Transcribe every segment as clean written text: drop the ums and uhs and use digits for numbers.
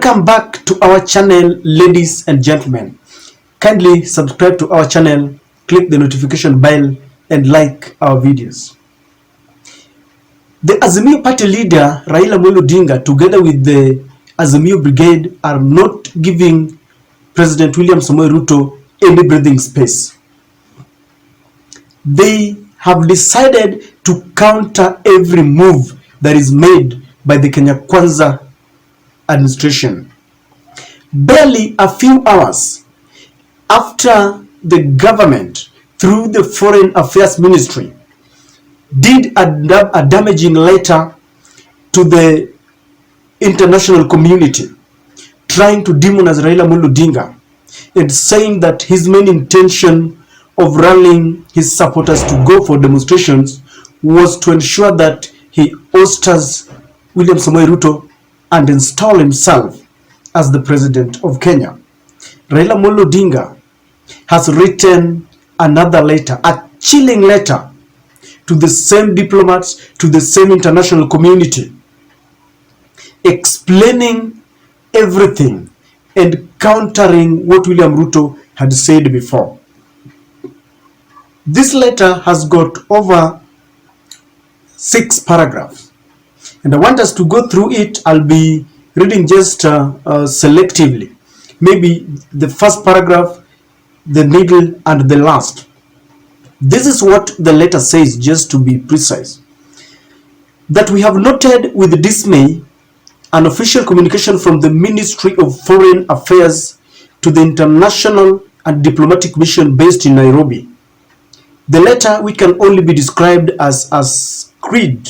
Welcome back to our channel, ladies and gentlemen. Kindly subscribe to our channel, click the notification bell and like our videos. The Azimio party leader Raila Odinga together with the Azimio brigade are not giving President William Samoei Ruto any breathing space. They have decided to counter every move that is made by the Kenya Kwanza administration. Barely a few hours after the government, through the Foreign Affairs Ministry, did a damaging letter to the international community, trying to demonize Raila Odinga and saying that his main intention of rallying his supporters to go for demonstrations was to ensure that he ousters William Samoei Ruto and install himself as the president of Kenya. Raila Odinga has written another letter, a chilling letter, to the same diplomats, to the same international community, explaining everything and countering what William Ruto had said before. This letter has got over 6 paragraphs, and I want us to go through it. I'll be reading just selectively, maybe the first paragraph, the middle, and the last. This is what the letter says, just to be precise. That we have noted with dismay an official communication from the Ministry of Foreign Affairs to the international and diplomatic mission based in Nairobi. The letter, which can only be described as a screed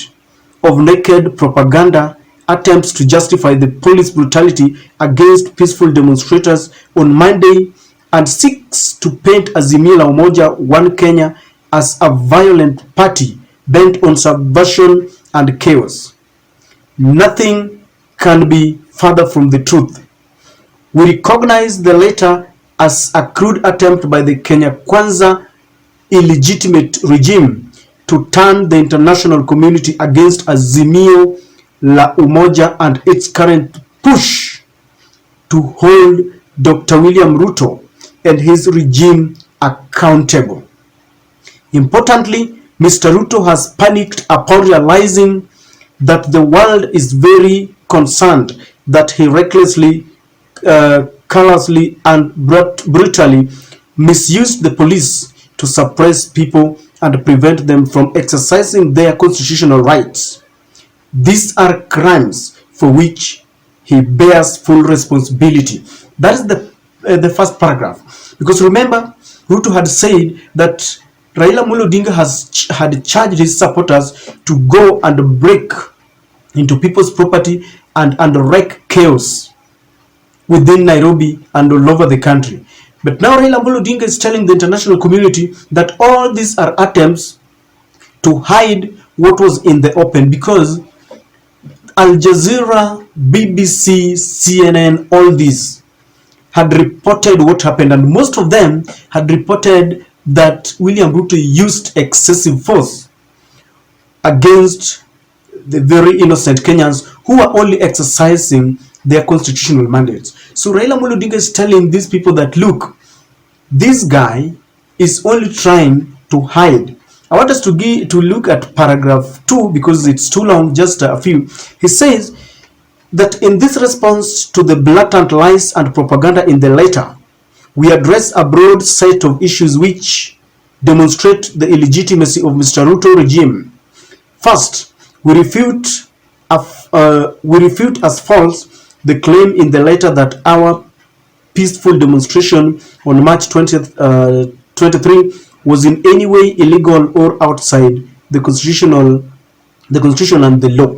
of naked propaganda, attempts to justify the police brutality against peaceful demonstrators on Monday and seeks to paint Azimio la Umoja One Kenya as a violent party bent on subversion and chaos. Nothing can be further from the truth. We recognize the letter as a crude attempt by the Kenya Kwanza illegitimate regime to turn the international community against Azimio la Umoja and its current push to hold Dr. William Ruto and his regime accountable. Importantly, Mr. Ruto has panicked upon realizing that the world is very concerned that he recklessly, callously, and brutally misused the police to suppress people and prevent them from exercising their constitutional rights. These are crimes for which he bears full responsibility. That is the first paragraph. Because remember, Ruto had said that Raila Odinga had charged his supporters to go and break into people's property and wreak chaos within Nairobi and all over the country. But now Raila Odinga is telling the international community that all these are attempts to hide what was in the open, because Al Jazeera, BBC, CNN, all these had reported what happened, and most of them had reported that William Ruto used excessive force against the very innocent Kenyans who are only exercising their constitutional mandates. So Raila Odinga is telling these people that, look, this guy is only trying to hide. I want us to look at paragraph 2 because it's too long, just a few. He says that in this response to the blatant lies and propaganda in the letter, we address a broad set of issues which demonstrate the illegitimacy of Mr. Ruto regime. First, we refute as false the claim in the letter that our peaceful demonstration on March 20th, 23 was in any way illegal or outside the constitution and the law.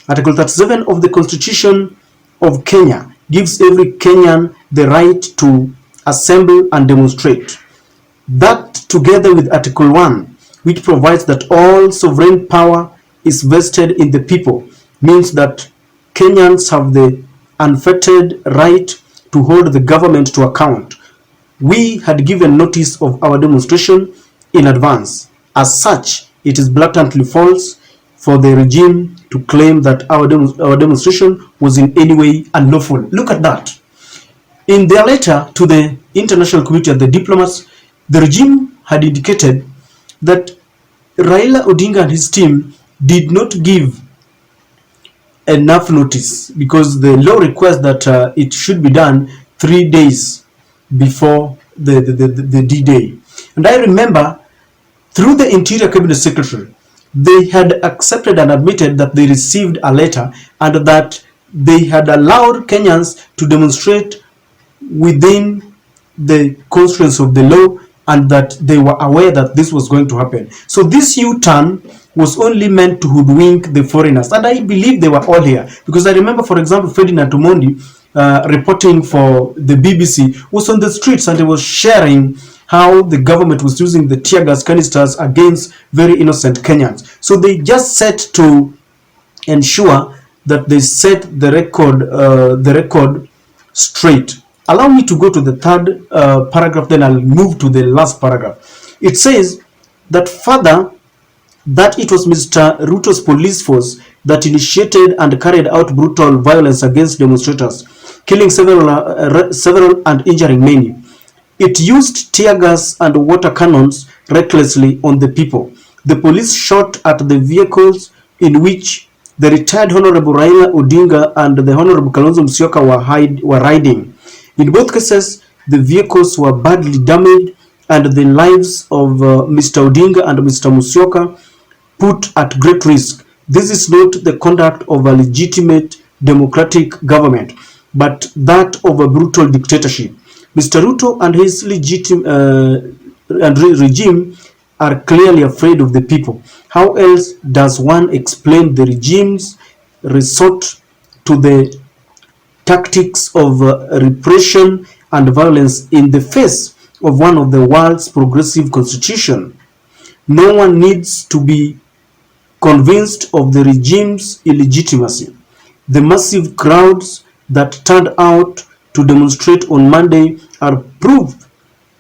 Article 37 of the Constitution of Kenya gives every Kenyan the right to assemble and demonstrate. That, together with Article 1, which provides that all sovereign power is vested in the people, means that Kenyans have the unfettered right to hold the government to account. We had given notice of our demonstration in advance. As such, it is blatantly false for the regime to claim that our demonstration was in any way unlawful. Look at that. In their letter to the international community and the diplomats, the regime had indicated that Raila Odinga and his team did not give enough notice because the law requires that it should be done 3 days before the D-Day. And I remember through the Interior Cabinet Secretary, they had accepted and admitted that they received a letter and that they had allowed Kenyans to demonstrate within the constraints of the law and that they were aware that this was going to happen. So this U-turn was only meant to hoodwink the foreigners, and I believe they were all here because I remember, for example, Ferdinand Omondi reporting for the BBC was on the streets and he was sharing how the government was using the tear gas canisters against very innocent Kenyans. So they just set to ensure that they set the record straight. Allow me to go to the third paragraph, then I'll move to the last paragraph. It says that further, that it was Mr. Ruto's police force that initiated and carried out brutal violence against demonstrators, killing several and injuring many. It used tear gas and water cannons recklessly on the people. The police shot at the vehicles in which the retired Honorable Raila Odinga and the Honorable Kalonzo Musyoka were riding. In both cases, the vehicles were badly damaged and the lives of Mr. Odinga and Mr. Musyoka put at great risk. This is not the conduct of a legitimate democratic government, but that of a brutal dictatorship. Mr. Ruto and his regime are clearly afraid of the people. How else does one explain the regime's resort to the tactics of repression and violence in the face of one of the world's progressive constitution? No one needs to be convinced of the regime's illegitimacy. The massive crowds that turned out to demonstrate on Monday are proof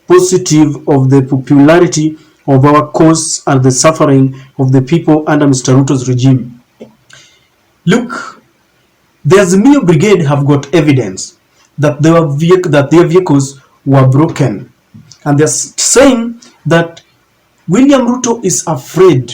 positive of the popularity of our cause and the suffering of the people under Mr. Ruto's regime. Look, the Azimio Brigade have got evidence that their vehicles were broken, and they're saying that William Ruto is afraid.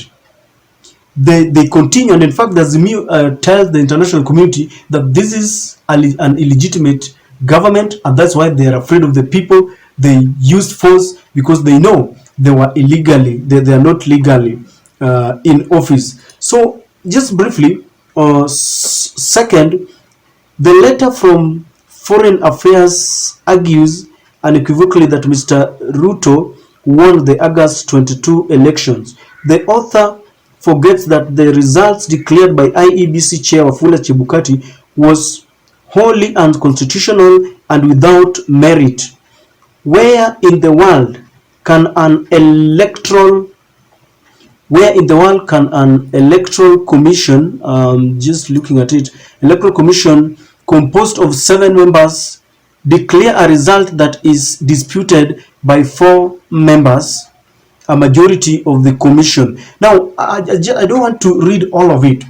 They continue, and in fact, the Azimio tells the international community that this is an illegitimate government, and that's why they are afraid of the people. They used force because they know they were illegally, they are not legally in office. So just briefly, second, the letter from Foreign Affairs argues unequivocally that Mr. Ruto won the August 22 elections. The author forgets that the results declared by IEBC Chair Wafula Chebukati was wholly unconstitutional and without merit. Where in the world can an electoral commission, just looking at it, electoral commission composed of 7 members declare a result that is disputed by 4 members, a majority of the commission? Now, I don't want to read all of it,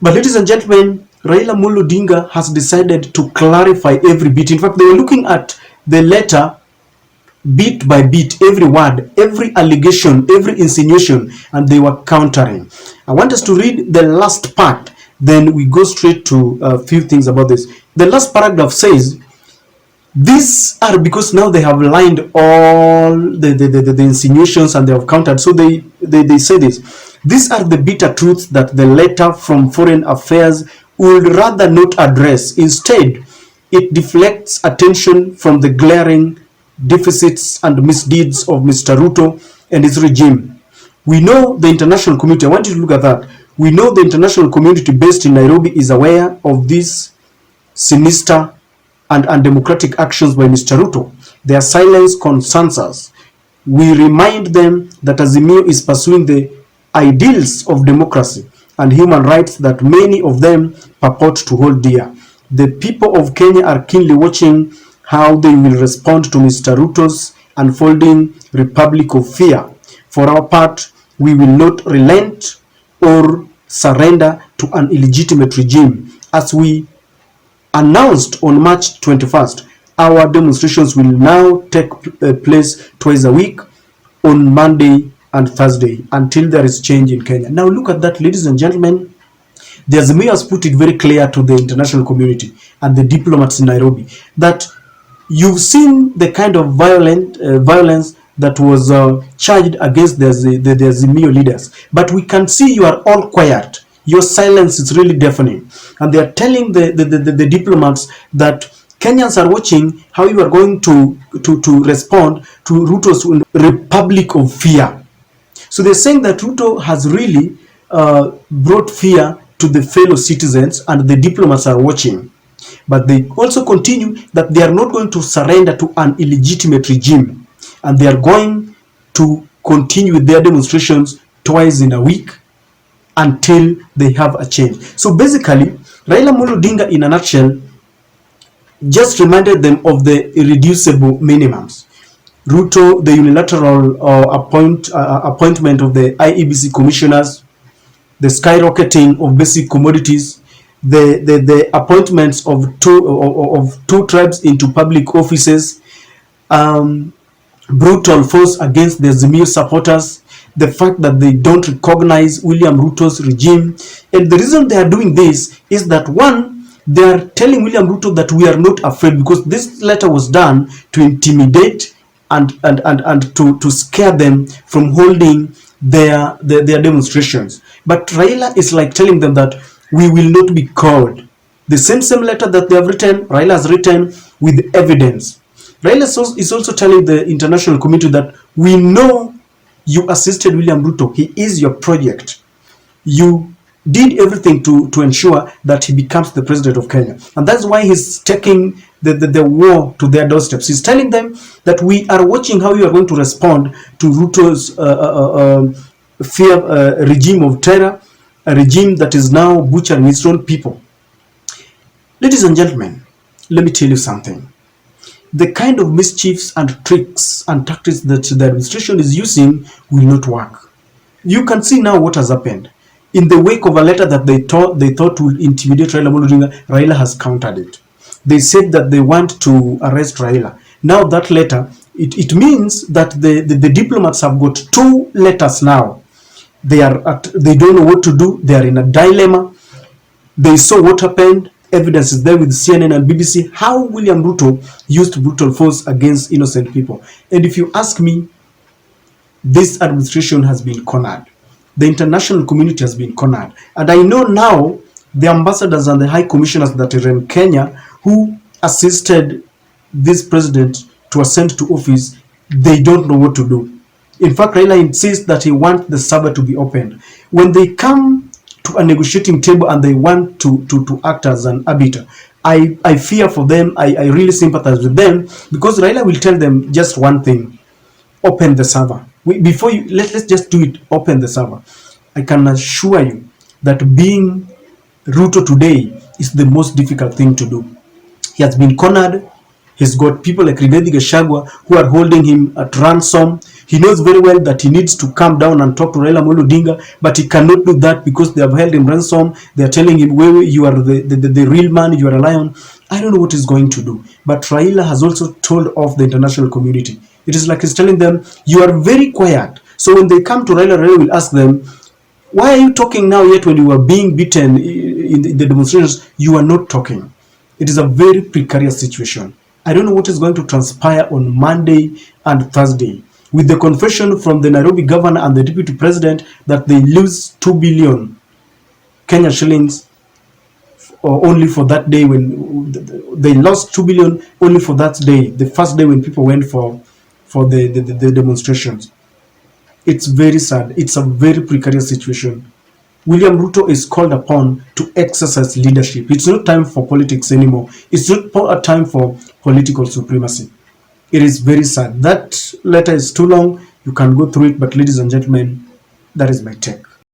but ladies and gentlemen, Raila Molo Odinga has decided to clarify every bit. In fact, they were looking at the letter bit by bit, every word, every allegation, every insinuation, and they were countering. I want us to read the last part, then we go straight to a few things about this. The last paragraph says, these are because now they have lined all the insinuations and they have countered. So they say this. These are the bitter truths that the letter from Foreign Affairs would rather not address. Instead, it deflects attention from the glaring deficits and misdeeds of Mr. Ruto and his regime. We know the international community, I want you to look at that. We know the international community based in Nairobi is aware of these sinister and undemocratic actions by Mr. Ruto. Their silence concerns us. We remind them that Azimio is pursuing the ideals of democracy and human rights that many of them purport to hold dear. The people of Kenya are keenly watching how they will respond to Mr. Ruto's unfolding republic of fear. For our part, we will not relent or surrender to an illegitimate regime. As we announced on March 21st, our demonstrations will now take place twice a week on Monday and Thursday until there is change in Kenya. Now look at that, ladies and gentlemen. The Azimio has put it very clear to the international community and the diplomats in Nairobi that you've seen the kind of violence that was charged against the Azimio leaders, but we can see you are all quiet. Your silence is really deafening, and they are telling the diplomats that Kenyans are watching how you are going to respond to Ruto's Republic of Fear. So they're saying that Ruto has really brought fear to the fellow citizens, and the diplomats are watching. But they also continue that they are not going to surrender to an illegitimate regime, and they are going to continue with their demonstrations twice in a week until they have a change. So basically, Raila Amolo Odinga, in a nutshell, just reminded them of the irreducible minimums. Ruto, the unilateral appointment of the IEBC commissioners, the skyrocketing of basic commodities, the appointments of two tribes into public offices, brutal force against the Azimio supporters, the fact that they don't recognize William Ruto's regime. And the reason they are doing this is that, one, they are telling William Ruto that we are not afraid, because this letter was done to intimidate and to scare them from holding their demonstrations. But Raila is like telling them that we will not be called. The same letter that they have written, Raila has written with evidence. Raila is also telling the international community that we know you assisted William Ruto. He is your project. You did everything to ensure that he becomes the president of Kenya. And that's why he's taking the war to their doorsteps. He's telling them that we are watching how you are going to respond to Ruto's fear regime of terror, a regime that is now butchering its own people. Ladies and gentlemen, let me tell you something. The kind of mischiefs and tricks and tactics that the administration is using will not work. You can see now what has happened. In the wake of a letter that they thought would intimidate Raila Amolo Odinga, Raila has countered it. They said that they want to arrest Raila. Now that letter, it means that the diplomats have got two letters now. They don't know what to do. They are in a dilemma. They saw what happened. Evidence is there with CNN and BBC, how William Ruto used brutal force against innocent people. And if you ask me, this administration has been cornered. The international community has been cornered. And I know now the ambassadors and the high commissioners that are in Kenya who assisted this president to ascend to office, they don't know what to do. In fact, Raila insists that he wants the server to be opened. When they come to a negotiating table and they want to act as an arbiter, I fear for them. I really sympathize with them, because Raila will tell them just one thing: open the server. Before you, let's just do it, open the server. I can assure you that being Ruto today is the most difficult thing to do. He has been cornered. He's got people like Rigathi Gachagua who are holding him at ransom. He knows very well that he needs to come down and talk to Raila Amolo Odinga, but he cannot do that because they have held him ransom. They are telling him, well, you are the real man, you are a lion. I don't know what he's going to do. But Raila has also told off the international community. It is like he's telling them, you are very quiet. So when they come to Raila, Raila will ask them, why are you talking now, yet when you were being beaten in the demonstrations, you are not talking? It is a very precarious situation. I don't know what is going to transpire on Monday and Thursday, with the confession from the Nairobi governor and the deputy president that they lose 2 billion Kenya shillings only for that day, when they lost 2 billion only for that day, the first day when people went for the demonstrations. It's very sad. It's a very precarious situation. William Ruto is called upon to exercise leadership. It's not time for politics anymore. It's not a time for political supremacy. It is very sad. That letter is too long. You can go through it, but ladies and gentlemen, that is my take.